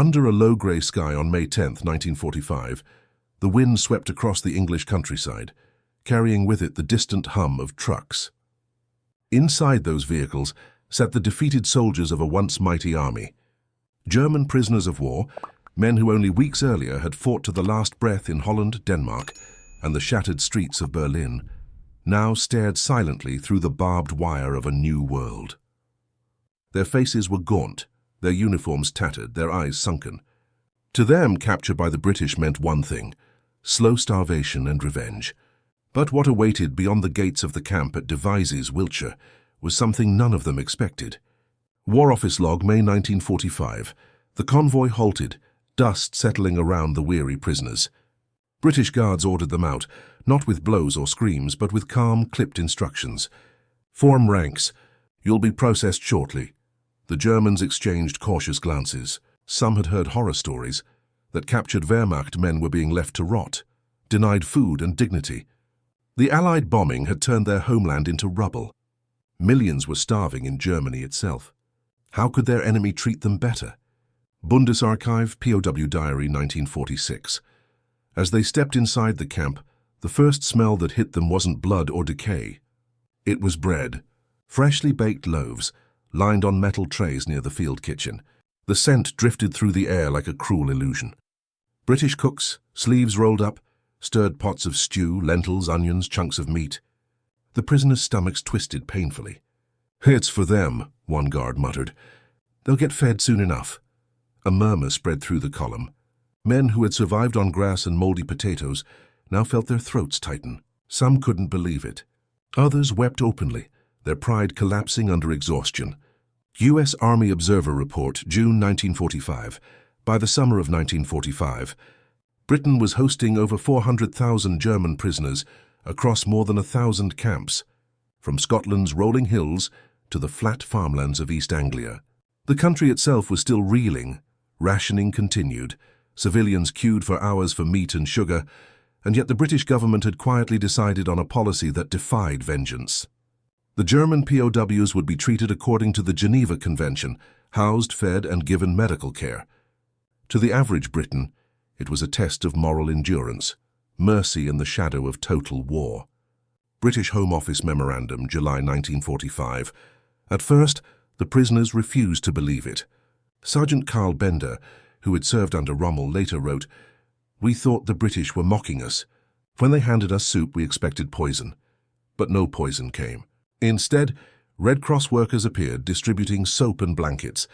Under a low grey sky on May 10, 1945, the wind swept across the English countryside, carrying with it the distant hum of trucks. Inside those vehicles sat the defeated soldiers of a once mighty army. German prisoners of war, men who only weeks earlier had fought to the last breath in Holland, Denmark, and the shattered streets of Berlin, now stared silently through the barbed wire of a new world. Their faces were gaunt, their uniforms tattered, their eyes sunken. To them, capture by the British meant one thing: slow starvation and revenge. But what awaited beyond the gates of the camp at Devizes, Wiltshire, was something none of them expected. War Office log, May 1945. The convoy halted, dust settling around the weary prisoners. British guards ordered them out, not with blows or screams, but with calm, clipped instructions. Form ranks. You'll be processed shortly. The Germans exchanged cautious glances. Some had heard horror stories that captured Wehrmacht men were being left to rot, denied food and dignity. The Allied bombing had turned their homeland into rubble. Millions were starving in Germany itself. How could their enemy treat them better? Bundesarchiv, POW Diary, 1946. As they stepped inside the camp, the first smell that hit them wasn't blood or decay. It was bread, freshly baked loaves, lined on metal trays near the field kitchen. The scent drifted through the air like a cruel illusion. British cooks, sleeves rolled up, stirred pots of stew, lentils, onions, chunks of meat. The prisoners' stomachs twisted painfully. "It's for them," one guard muttered. "They'll get fed soon enough." A murmur spread through the column. Men who had survived on grass and moldy potatoes now felt their throats tighten. Some couldn't believe it. Others wept openly, their pride collapsing under exhaustion. U.S. Army Observer Report, June 1945. By the summer of 1945, Britain was hosting over 400,000 German prisoners across more than 1,000 camps, from Scotland's rolling hills to the flat farmlands of East Anglia. The country itself was still reeling. Rationing continued. Civilians queued for hours for meat and sugar, and yet the British government had quietly decided on a policy that defied vengeance. The German POWs would be treated according to the Geneva Convention, housed, fed, and given medical care. To the average Briton, it was a test of moral endurance, mercy in the shadow of total war. British Home Office Memorandum, July 1945. At first, the prisoners refused to believe it. Sergeant Carl Bender, who had served under Rommel, later wrote, "We thought the British were mocking us. When they handed us soup, we expected poison. But no poison came. Instead, Red Cross workers appeared, distributing soap and blankets.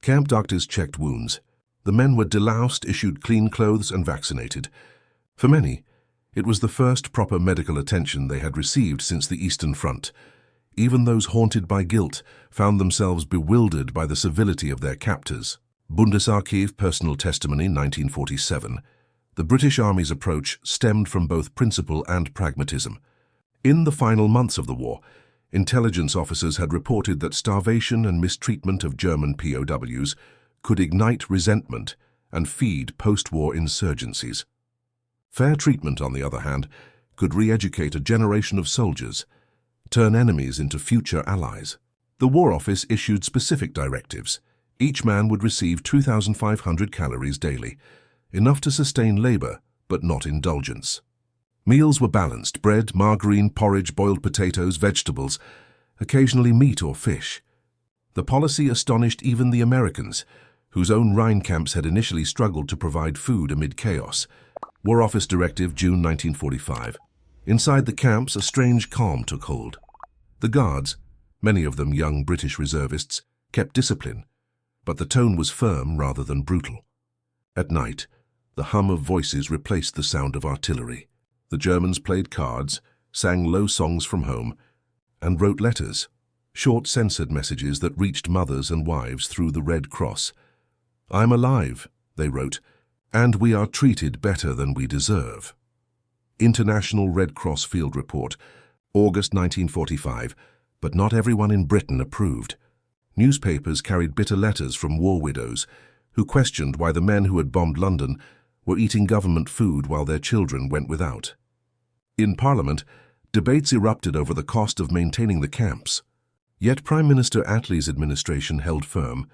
Camp doctors checked wounds. The men were deloused, issued clean clothes, and vaccinated. For many, it was the first proper medical attention they had received since the Eastern Front. Even those haunted by guilt found themselves bewildered by the civility of their captors." Bundesarchiv, Personal Testimony, 1947. The British Army's approach stemmed from both principle and pragmatism. In the final months of the war, intelligence officers had reported that starvation and mistreatment of German POWs could ignite resentment and feed post-war insurgencies. Fair treatment, on the other hand, could re-educate a generation of soldiers, turn enemies into future allies. The War Office issued specific directives. Each man would receive 2,500 calories daily, enough to sustain labor, but not indulgence. Meals were balanced: bread, margarine, porridge, boiled potatoes, vegetables, occasionally meat or fish. The policy astonished even the Americans, whose own Rhine camps had initially struggled to provide food amid chaos. War Office Directive, June 1945. Inside the camps, a strange calm took hold. The guards, many of them young British reservists, kept discipline, but the tone was firm rather than brutal. At night, the hum of voices replaced the sound of artillery. The Germans played cards, sang low songs from home, and wrote letters, short censored messages that reached mothers and wives through the Red Cross. "I'm alive," they wrote, "and we are treated better than we deserve." International Red Cross Field Report, August 1945, but not everyone in Britain approved. Newspapers carried bitter letters from war widows who questioned why the men who had bombed London were eating government food while their children went without. In Parliament, debates erupted over the cost of maintaining the camps. Yet Prime Minister Attlee's administration held firm.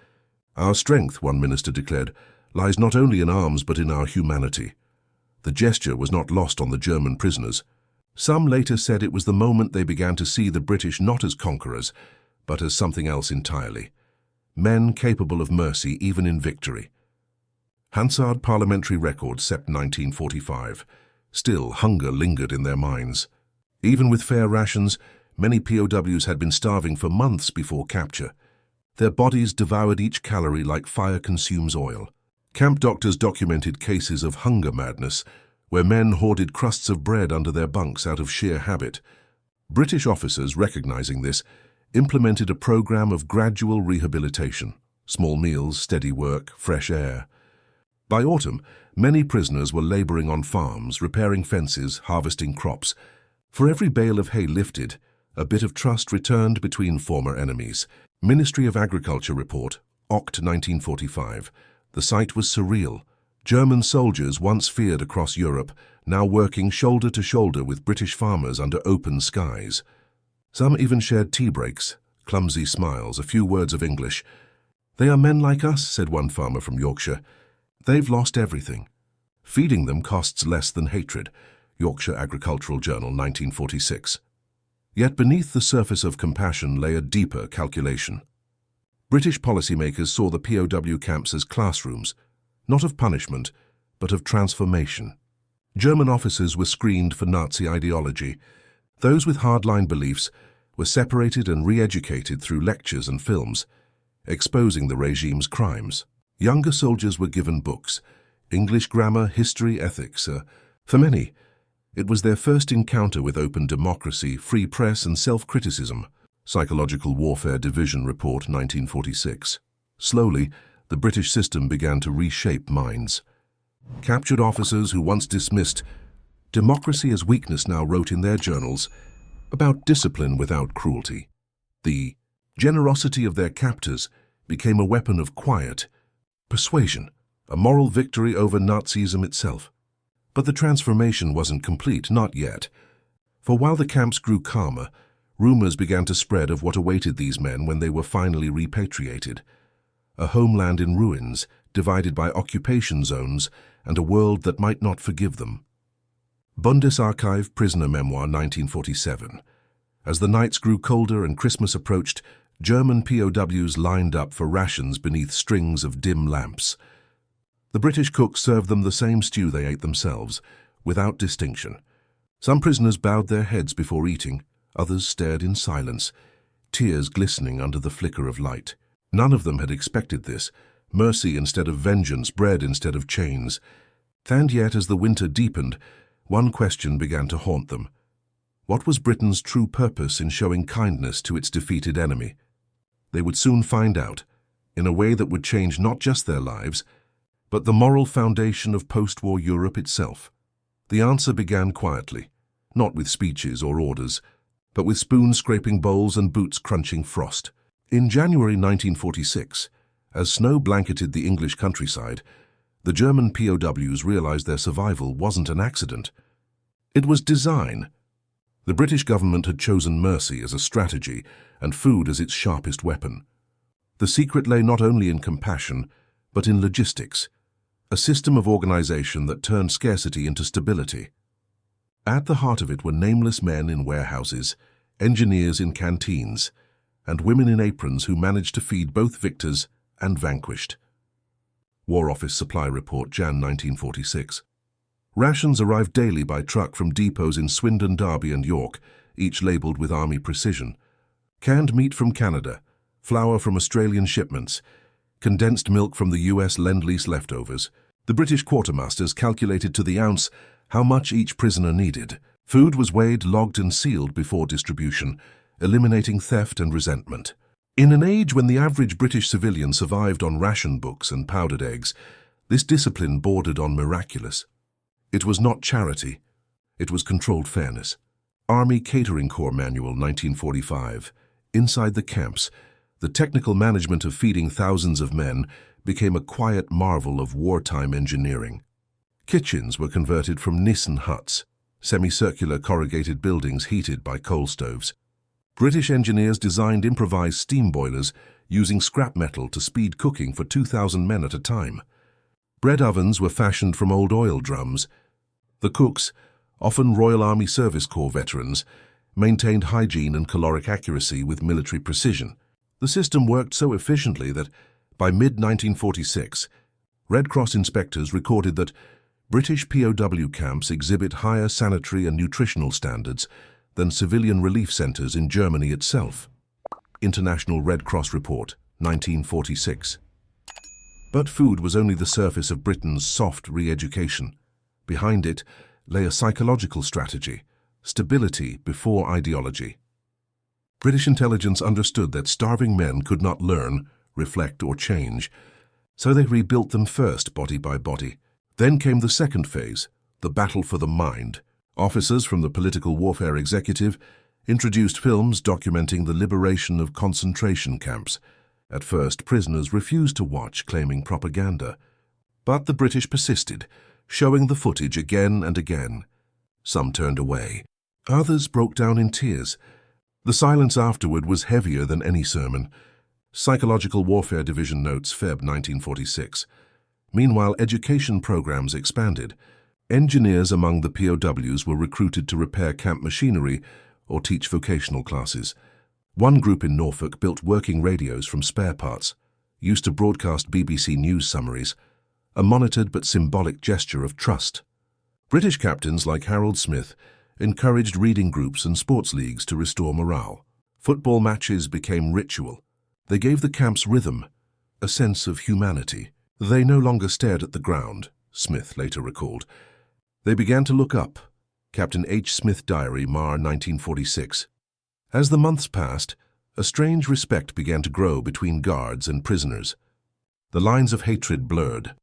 "Our strength," one minister declared, lies not only in arms but in our humanity. The gesture was not lost on the German prisoners. Some later said it was the moment they began to see the British not as conquerors, but as something else entirely. Men capable of mercy even in victory. Hansard Parliamentary Record, Sept. 1945. Still, hunger lingered in their minds. Even with fair rations, many POWs had been starving for months before capture. Their bodies devoured each calorie like fire consumes oil. Camp doctors documented cases of hunger madness, where men hoarded crusts of bread under their bunks out of sheer habit. British officers, recognizing this, implemented a program of gradual rehabilitation: small meals, steady work, fresh air. By autumn, many prisoners were laboring on farms, repairing fences, harvesting crops. For every bale of hay lifted, a bit of trust returned between former enemies. Ministry of Agriculture report, Oct. 1945. The sight was surreal. German soldiers, once feared across Europe, now working shoulder to shoulder with British farmers under open skies. Some even shared tea breaks, clumsy smiles, a few words of English. "They are men like us," said one farmer from Yorkshire. "They've lost everything. Feeding them costs less than hatred." Yorkshire Agricultural Journal, 1946. Yet beneath the surface of compassion lay a deeper calculation. British policymakers saw the POW camps as classrooms, not of punishment, but of transformation. German officers were screened for Nazi ideology. Those with hardline beliefs were separated and re-educated through lectures and films, exposing the regime's crimes. Younger soldiers were given books, English grammar, history, ethics. For many, it was their first encounter with open democracy, free press and self-criticism. Psychological Warfare Division Report, 1946. Slowly, the British system began to reshape minds. Captured officers who once dismissed democracy as weakness now wrote in their journals about discipline without cruelty. The generosity of their captors became a weapon of quiet persuasion, a moral victory over Nazism itself. But the transformation wasn't complete, not yet. For while the camps grew calmer, rumors began to spread of what awaited these men when they were finally repatriated. A homeland in ruins, divided by occupation zones, and a world that might not forgive them. Bundesarchiv Prisoner Memoir, 1947. As the nights grew colder and Christmas approached, German POWs lined up for rations beneath strings of dim lamps. The British cooks served them the same stew they ate themselves, without distinction. Some prisoners bowed their heads before eating, others stared in silence, tears glistening under the flicker of light. None of them had expected this: mercy instead of vengeance, bread instead of chains. And yet, as the winter deepened, one question began to haunt them. What was Britain's true purpose in showing kindness to its defeated enemy? They would soon find out, in a way that would change not just their lives, but the moral foundation of post-war Europe itself. The answer began quietly, not with speeches or orders, but with spoon-scraping bowls and boots crunching frost. In January 1946, as snow blanketed the English countryside, the German POWs realized their survival wasn't an accident. It was design. The British government had chosen mercy as a strategy and food as its sharpest weapon. The secret lay not only in compassion, but in logistics, a system of organization that turned scarcity into stability. At the heart of it were nameless men in warehouses, engineers in canteens, and women in aprons who managed to feed both victors and vanquished. War Office Supply Report, Jan 1946. Rations arrived daily by truck from depots in Swindon, Derby and York, each labelled with Army precision. Canned meat from Canada, flour from Australian shipments, condensed milk from the US Lend-Lease leftovers. The British quartermasters calculated to the ounce how much each prisoner needed. Food was weighed, logged and sealed before distribution, eliminating theft and resentment. In an age when the average British civilian survived on ration books and powdered eggs, this discipline bordered on miraculous. It was not charity, it was controlled fairness. Army Catering Corps Manual, 1945. Inside the camps, the technical management of feeding thousands of men became a quiet marvel of wartime engineering. Kitchens were converted from Nissen huts, semicircular corrugated buildings heated by coal stoves. British engineers designed improvised steam boilers using scrap metal to speed cooking for 2,000 men at a time. Bread ovens were fashioned from old oil drums. The cooks, often Royal Army Service Corps veterans, maintained hygiene and caloric accuracy with military precision. The system worked so efficiently that, by mid-1946, Red Cross inspectors recorded that British POW camps exhibit higher sanitary and nutritional standards than civilian relief centres in Germany itself. International Red Cross Report, 1946. But food was only the surface of Britain's soft re-education. Behind it lay a psychological strategy, stability before ideology. British intelligence understood that starving men could not learn, reflect or change, so they rebuilt them first body by body. Then came the second phase, the battle for the mind. Officers from the political warfare executive introduced films documenting the liberation of concentration camps. At first, prisoners refused to watch, claiming propaganda. But the British persisted, showing the footage again and again. Some turned away. Others broke down in tears. The silence afterward was heavier than any sermon. Psychological Warfare Division notes, Feb 1946. Meanwhile, education programs expanded. Engineers among the POWs were recruited to repair camp machinery or teach vocational classes. One group in Norfolk built working radios from spare parts, used to broadcast BBC News summaries, a monitored but symbolic gesture of trust. British captains like Harold Smith encouraged reading groups and sports leagues to restore morale. Football matches became ritual. They gave the camps rhythm, a sense of humanity. They no longer stared at the ground, Smith later recalled. They began to look up. Captain H. Smith Diary, Mar 1946. As the months passed, a strange respect began to grow between guards and prisoners. The lines of hatred blurred.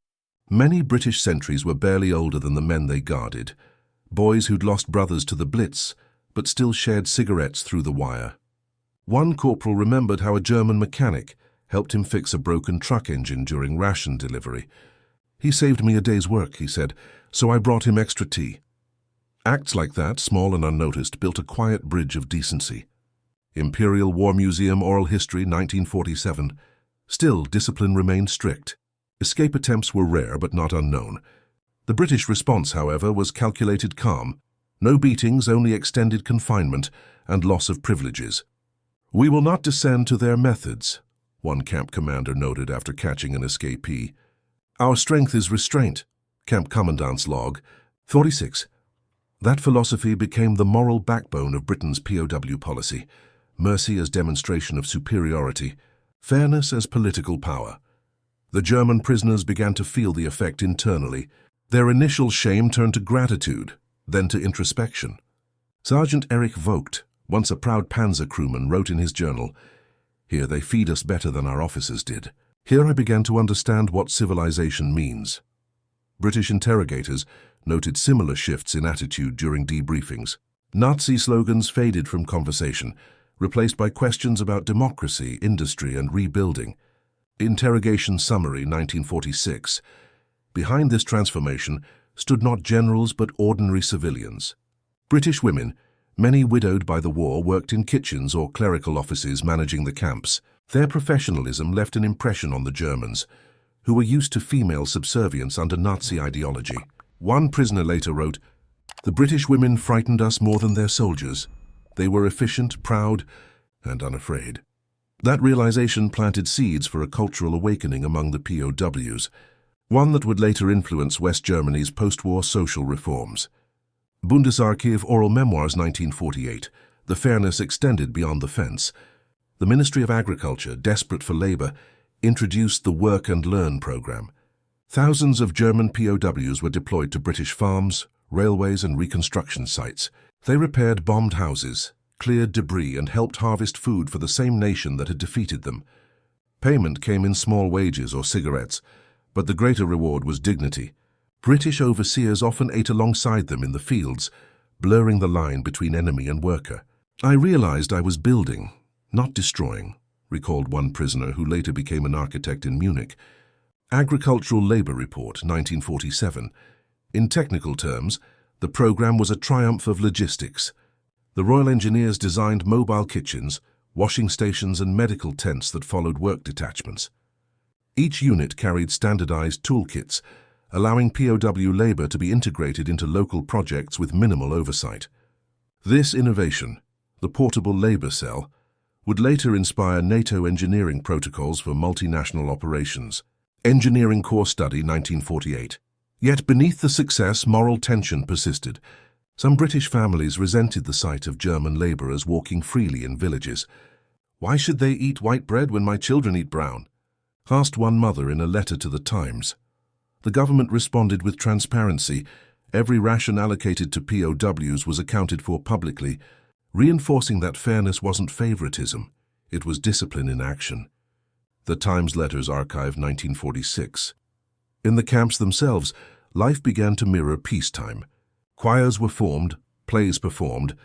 Many British sentries were barely older than the men they guarded, boys who'd lost brothers to the Blitz, but still shared cigarettes through the wire. One corporal remembered how a German mechanic helped him fix a broken truck engine during ration delivery. "He saved me a day's work," he said, "so I brought him extra tea." Acts like that, small and unnoticed, built a quiet bridge of decency. Imperial War Museum Oral History, 1947. Still, discipline remained strict. Escape attempts were rare but not unknown. The British response, however, was calculated calm. No beatings, only extended confinement and loss of privileges. "We will not descend to their methods," one camp commander noted after catching an escapee. "Our strength is restraint." Camp Commandant's log, 46. That philosophy became the moral backbone of Britain's POW policy. Mercy as demonstration of superiority, fairness as political power. The German prisoners began to feel the effect internally. Their initial shame turned to gratitude, then to introspection. Sergeant Erich Vogt, once a proud Panzer crewman, wrote in his journal, "Here they feed us better than our officers did. Here I began to understand what civilization means." British interrogators noted similar shifts in attitude during debriefings. Nazi slogans faded from conversation, replaced by questions about democracy, industry, and rebuilding. Interrogation Summary, 1946. Behind this transformation stood not generals but ordinary civilians. British women, many widowed by the war, worked in kitchens or clerical offices managing the camps. Their professionalism left an impression on the Germans, who were used to female subservience under Nazi ideology. One prisoner later wrote, "The British women frightened us more than their soldiers. They were efficient, proud, and unafraid." That realization planted seeds for a cultural awakening among the POWs, one that would later influence West Germany's post-war social reforms. Bundesarchiv Oral Memoirs, 1948. The fairness extended beyond the fence. The Ministry of Agriculture, desperate for labor, introduced the Work and Learn program. Thousands of German POWs were deployed to British farms, railways, and reconstruction sites. They repaired bombed houses, cleared debris, and helped harvest food for the same nation that had defeated them. Payment came in small wages or cigarettes, but the greater reward was dignity. British overseers often ate alongside them in the fields, blurring the line between enemy and worker. "I realized I was building, not destroying," recalled one prisoner who later became an architect in Munich. Agricultural Labor Report, 1947. In technical terms, the program was a triumph of logistics. The Royal Engineers designed mobile kitchens, washing stations, and medical tents that followed work detachments. Each unit carried standardized toolkits, allowing POW labor to be integrated into local projects with minimal oversight. This innovation, the portable labor cell, would later inspire NATO engineering protocols for multinational operations. Engineering Corps Study, 1948. Yet beneath the success, moral tension persisted. Some British families resented the sight of German laborers walking freely in villages. "Why should they eat white bread when my children eat brown?" asked one mother in a letter to the Times. The government responded with transparency. Every ration allocated to POWs was accounted for publicly, reinforcing that fairness wasn't favoritism, it was discipline in action. The Times Letters Archive, 1946. In the camps themselves, life began to mirror peacetime. Choirs were formed, plays performed,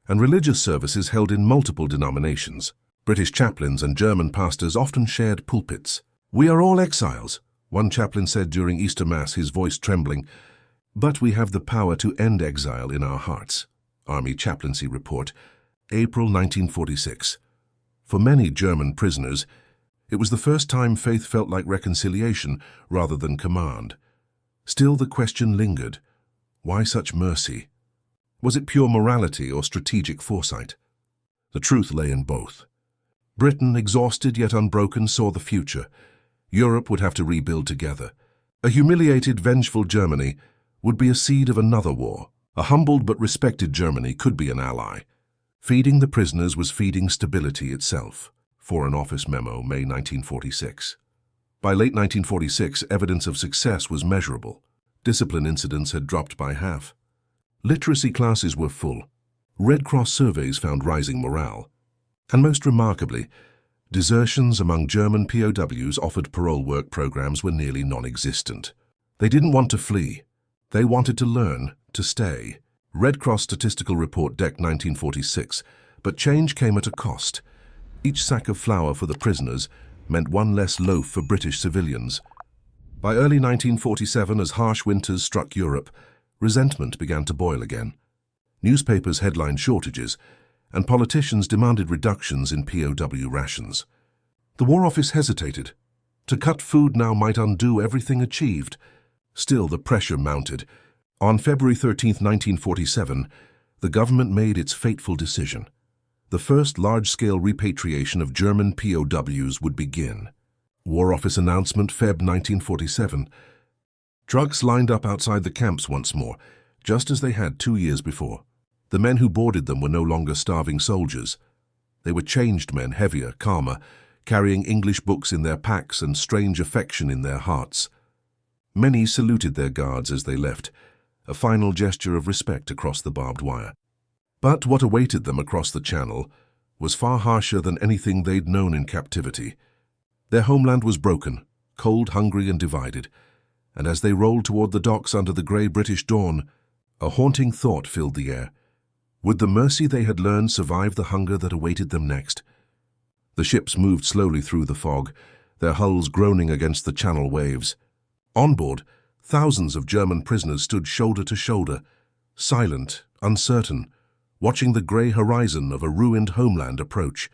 and religious services held in multiple denominations. British chaplains and German pastors often shared pulpits. "We are all exiles," one chaplain said during Easter Mass, his voice trembling. "But we have the power to end exile in our hearts." Army Chaplaincy Report, April 1946. For many German prisoners, it was the first time faith felt like reconciliation rather than command. Still, the question lingered. Why such mercy? Was it pure morality or strategic foresight? The truth lay in both. Britain, exhausted yet unbroken, saw the future. Europe would have to rebuild together. A humiliated, vengeful Germany would be a seed of another war. A humbled but respected Germany could be an ally. Feeding the prisoners was feeding stability itself. Foreign Office Memo, May 1946. By late 1946, evidence of success was measurable. Discipline incidents had dropped by half. Literacy classes were full. Red Cross surveys found rising morale. And most remarkably, desertions among German POWs offered parole work programs were nearly non-existent. They didn't want to flee. They wanted to learn, to stay. Red Cross Statistical Report Dec 1946, but change came at a cost. Each sack of flour for the prisoners meant one less loaf for British civilians. By early 1947, as harsh winters struck Europe, resentment began to boil again. Newspapers headlined shortages, and politicians demanded reductions in POW rations. The War Office hesitated. To cut food now might undo everything achieved. Still, the pressure mounted. On February 13, 1947, the government made its fateful decision. The first large-scale repatriation of German POWs would begin. War Office announcement, Feb 1947. Trucks lined up outside the camps once more, just as they had 2 years before. The men who boarded them were no longer starving soldiers. They were changed men, heavier, calmer, carrying English books in their packs and strange affection in their hearts. Many saluted their guards as they left, a final gesture of respect across the barbed wire. But what awaited them across the Channel was far harsher than anything they'd known in captivity. Their homeland was broken, cold, hungry, and divided, and as they rolled toward the docks under the grey British dawn, a haunting thought filled the air. Would the mercy they had learned survive the hunger that awaited them next? The ships moved slowly through the fog, their hulls groaning against the Channel waves. On board, thousands of German prisoners stood shoulder to shoulder, silent, uncertain, watching the grey horizon of a ruined homeland approach.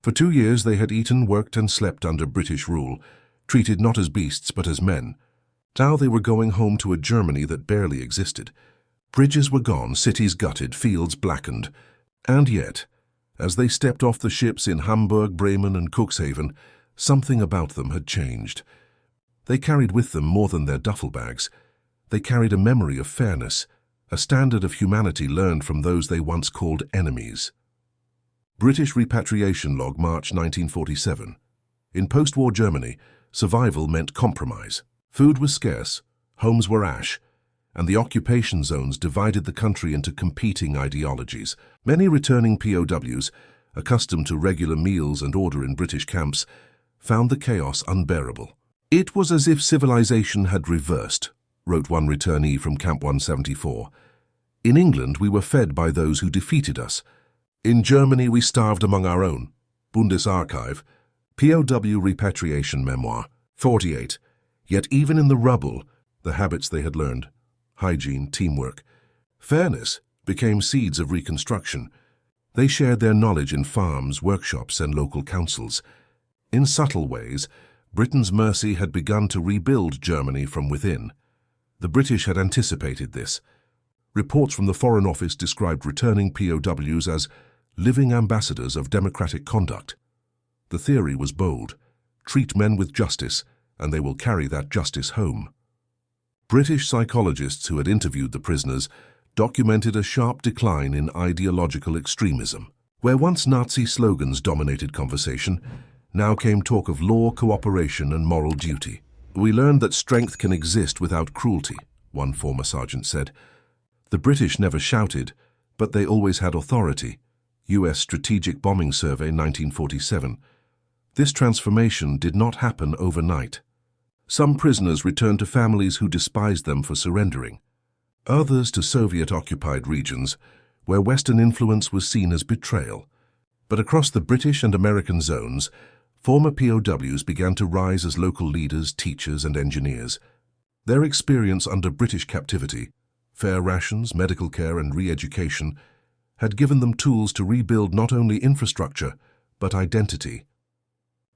For 2 years they had eaten, worked, and slept under British rule, treated not as beasts but as men. Now they were going home to a Germany that barely existed. Bridges were gone, cities gutted, fields blackened. And yet, as they stepped off the ships in Hamburg, Bremen, and Cuxhaven, something about them had changed. They carried with them more than their duffel bags. They carried a memory of fairness, a standard of humanity learned from those they once called enemies. British Repatriation Log, March 1947. In post-war Germany, survival meant compromise. Food was scarce, homes were ash, and the occupation zones divided the country into competing ideologies. Many returning POWs, accustomed to regular meals and order in British camps, found the chaos unbearable. "It was as if civilization had reversed," wrote one returnee from Camp 174. "In England, we were fed by those who defeated us. In Germany, we starved among our own." Bundesarchive, POW Repatriation Memoir, 48. Yet even in the rubble, the habits they had learned, hygiene, teamwork, fairness, became seeds of reconstruction. They shared their knowledge in farms, workshops, and local councils. In subtle ways, Britain's mercy had begun to rebuild Germany from within. The British had anticipated this. Reports from the Foreign Office described returning POWs as living ambassadors of democratic conduct. The theory was bold: treat men with justice, and they will carry that justice home. British psychologists who had interviewed the prisoners documented a sharp decline in ideological extremism. Where once Nazi slogans dominated conversation, now came talk of law, cooperation, and moral duty. "We learned that strength can exist without cruelty," one former sergeant said. The British never shouted, but they always had authority. U.S. Strategic Bombing Survey 1947. This transformation did not happen overnight. Some prisoners returned to families who despised them for surrendering. Others to Soviet-occupied regions, where Western influence was seen as betrayal. But across the British and American zones, former POWs began to rise as local leaders, teachers, and engineers. Their experience under British captivity, fair rations, medical care, and re-education, had given them tools to rebuild not only infrastructure, but identity.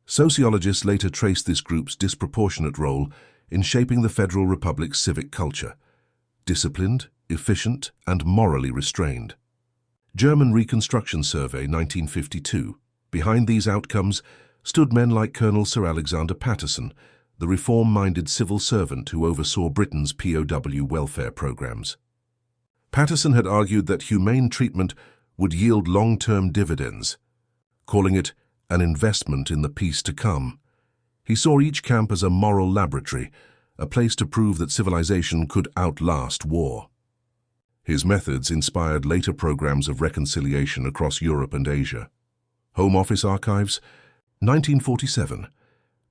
Sociologists later traced this group's disproportionate role in shaping the Federal Republic's civic culture: disciplined, efficient, and morally restrained. German Reconstruction Survey 1952. Behind these outcomes stood men like Colonel Sir Alexander Patterson, the reform-minded civil servant who oversaw Britain's POW welfare programs. Patterson had argued that humane treatment would yield long-term dividends, calling it an investment in the peace to come. He saw each camp as a moral laboratory, a place to prove that civilization could outlast war. His methods inspired later programs of reconciliation across Europe and Asia. Home Office Archives, 1947.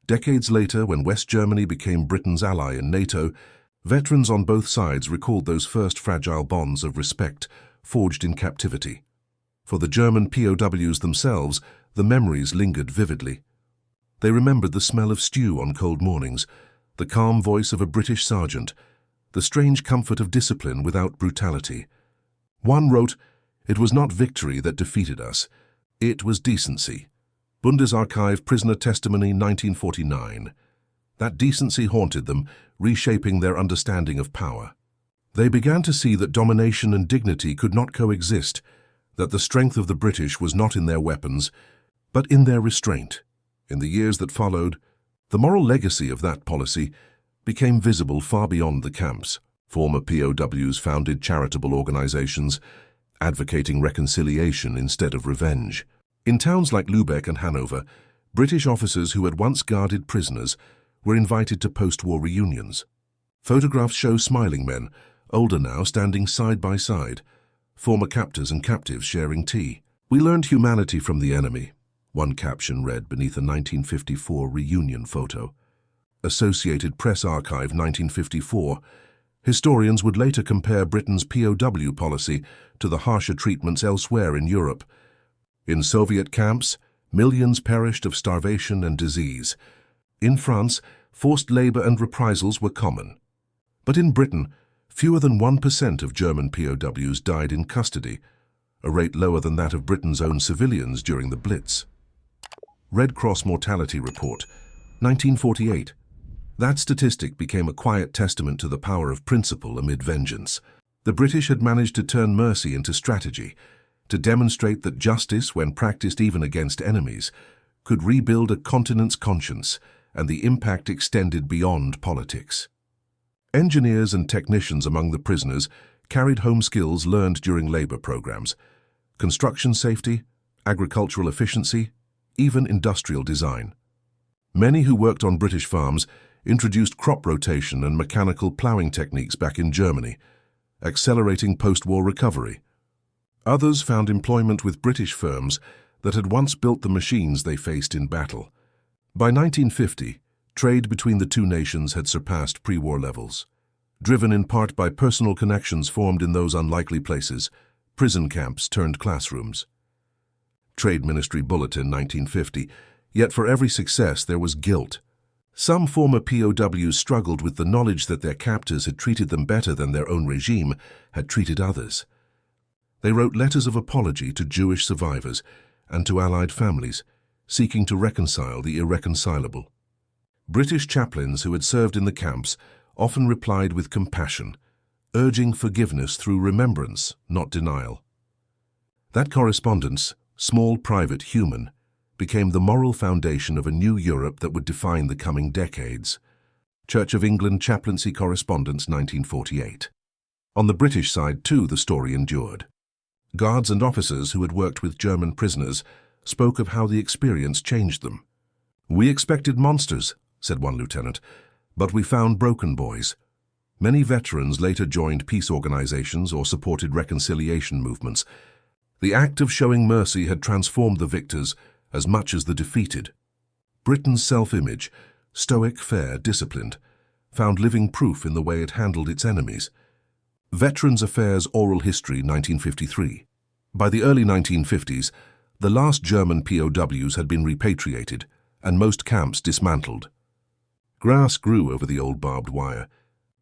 Decades later, when West Germany became Britain's ally in NATO, veterans on both sides recalled those first fragile bonds of respect forged in captivity. For the German POWs themselves, the memories lingered vividly. They remembered the smell of stew on cold mornings, the calm voice of a British sergeant, the strange comfort of discipline without brutality. One wrote, "It was not victory that defeated us, it was decency." Bundesarchiv Prisoner Testimony 1949. That decency haunted them, reshaping their understanding of power. They began to see that domination and dignity could not coexist, that the strength of the British was not in their weapons, but in their restraint. In the years that followed, the moral legacy of that policy became visible far beyond the camps. Former POWs founded charitable organizations, advocating reconciliation instead of revenge. In towns like Lübeck and Hanover, British officers who had once guarded prisoners were invited to post-war reunions. Photographs show smiling men, older now, standing side by side, former captors and captives sharing tea. "We learned humanity from the enemy," one caption read beneath a 1954 reunion photo. Associated Press Archive 1954. Historians would later compare Britain's POW policy to the harsher treatments elsewhere in Europe. In Soviet camps, millions perished of starvation and disease. In France, forced labor and reprisals were common. But in Britain, fewer than 1% of German POWs died in custody, a rate lower than that of Britain's own civilians during the Blitz. Red Cross Mortality Report, 1948. That statistic became a quiet testament to the power of principle amid vengeance. The British had managed to turn mercy into strategy, to demonstrate that justice, when practiced even against enemies, could rebuild a continent's conscience, and the impact extended beyond politics. Engineers and technicians among the prisoners carried home skills learned during labor programs: construction safety, agricultural efficiency, even industrial design. Many who worked on British farms introduced crop rotation and mechanical ploughing techniques back in Germany, accelerating post-war recovery. Others found employment with British firms that had once built the machines they faced in battle. By 1950, trade between the two nations had surpassed pre-war levels. Driven in part by personal connections formed in those unlikely places, prison camps turned classrooms. Trade Ministry Bulletin 1950. Yet for every success there was guilt. Some former POWs struggled with the knowledge that their captors had treated them better than their own regime had treated others. They wrote letters of apology to Jewish survivors and to Allied families, seeking to reconcile the irreconcilable. British chaplains who had served in the camps often replied with compassion, urging forgiveness through remembrance, not denial. That correspondence, small, private, human, became the moral foundation of a new Europe that would define the coming decades. Church of England Chaplaincy Correspondence, 1948. On the British side, too, the story endured. Guards and officers who had worked with German prisoners spoke of how the experience changed them. "We expected monsters," said one lieutenant, "but we found broken boys." Many veterans later joined peace organizations or supported reconciliation movements. The act of showing mercy had transformed the victors as much as the defeated. Britain's self-image, stoic, fair, disciplined, found living proof in the way it handled its enemies. Veterans Affairs Oral History, 1953. By the early 1950s, the last German POWs had been repatriated and most camps dismantled. Grass grew over the old barbed wire.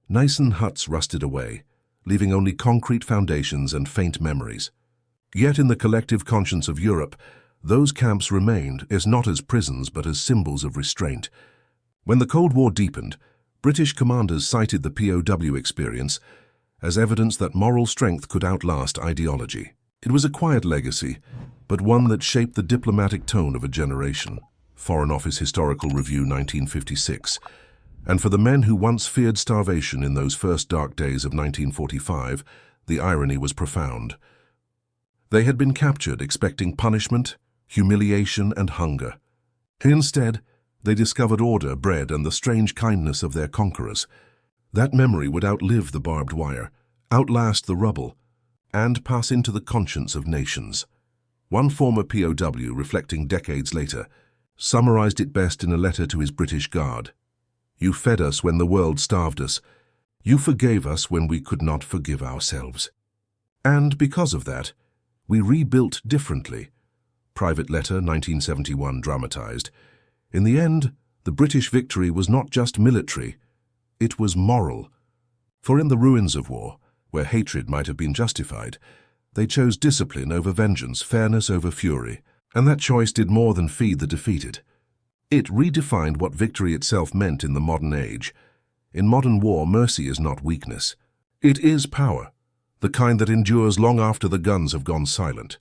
Nice huts rusted away, leaving only concrete foundations and faint memories. Yet in the collective conscience of Europe, those camps remained, not as prisons but as symbols of restraint. When the Cold War deepened, British commanders cited the POW experience as evidence that moral strength could outlast ideology. It was a quiet legacy, but one that shaped the diplomatic tone of a generation. Foreign Office Historical Review, 1956. And for the men who once feared starvation in those first dark days of 1945, the irony was profound. They had been captured expecting punishment, humiliation, and hunger. Instead, they discovered order, bread, and the strange kindness of their conquerors. That memory would outlive the barbed wire, outlast the rubble, and pass into the conscience of nations. One former POW, reflecting decades later, summarized it best in a letter to his British Guard. "You fed us when the world starved us. You forgave us when we could not forgive ourselves. And because of that, we rebuilt differently." Private Letter, 1971, dramatized. In the end, the British victory was not just military, it was moral. For in the ruins of war, where hatred might have been justified, they chose discipline over vengeance, fairness over fury, and that choice did more than feed the defeated. It redefined what victory itself meant in the modern age. In modern war, mercy is not weakness. It is power, the kind that endures long after the guns have gone silent.